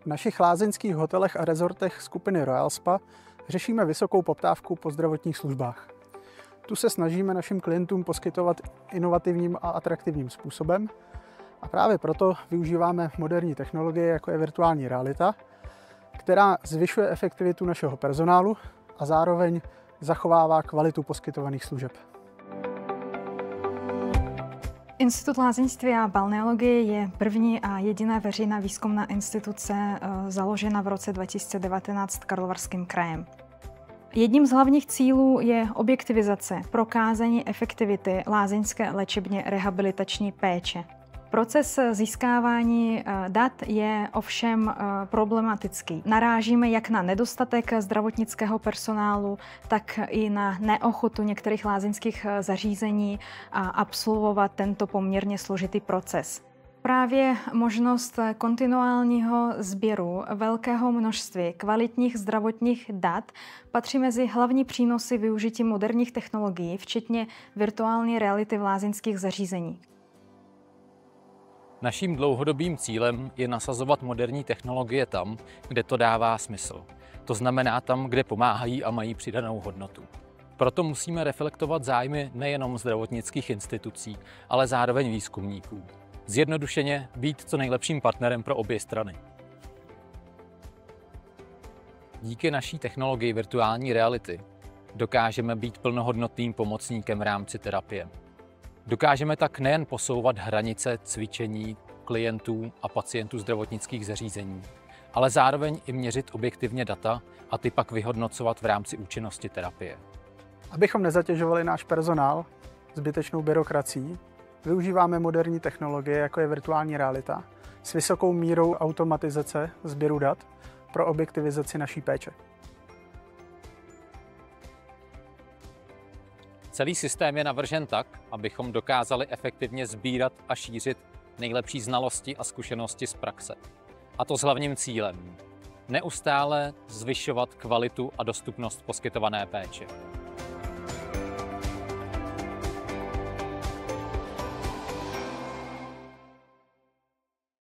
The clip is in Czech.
V našich lázeňských hotelech a rezortech skupiny Royal Spa řešíme vysokou poptávku po zdravotních službách. Tu se snažíme našim klientům poskytovat inovativním a atraktivním způsobem a právě proto využíváme moderní technologie, jako je virtuální realita, která zvyšuje efektivitu našeho personálu a zároveň zachovává kvalitu poskytovaných služeb. Institut lázeňství a balneologie je první a jediná veřejná výzkumná instituce založena v roce 2019 Karlovarským krajem. Jedním z hlavních cílů je objektivizace, prokázání efektivity lázeňské léčebně rehabilitační péče. Proces získávání dat je ovšem problematický. Narážíme jak na nedostatek zdravotnického personálu, tak i na neochotu některých lázeňských zařízení absolvovat tento poměrně složitý proces. Právě možnost kontinuálního sběru velkého množství kvalitních zdravotních dat patří mezi hlavní přínosy využití moderních technologií, včetně virtuální reality v lázeňských zařízeních. Naším dlouhodobým cílem je nasazovat moderní technologie tam, kde to dává smysl. To znamená tam, kde pomáhají a mají přidanou hodnotu. Proto musíme reflektovat zájmy nejenom zdravotnických institucí, ale zároveň výzkumníků. Zjednodušeně být co nejlepším partnerem pro obě strany. Díky naší technologii virtuální reality dokážeme být plnohodnotným pomocníkem v rámci terapie. Dokážeme tak nejen posouvat hranice cvičení klientů a pacientů zdravotnických zařízení, ale zároveň i měřit objektivně data a ty pak vyhodnocovat v rámci účinnosti terapie. Abychom nezatěžovali náš personál zbytečnou byrokracií, využíváme moderní technologie, jako je virtuální realita, s vysokou mírou automatizace sběru dat pro objektivizaci naší péče. Celý systém je navržen tak, abychom dokázali efektivně sbírat a šířit nejlepší znalosti a zkušenosti z praxe. A to s hlavním cílem neustále zvyšovat kvalitu a dostupnost poskytované péče.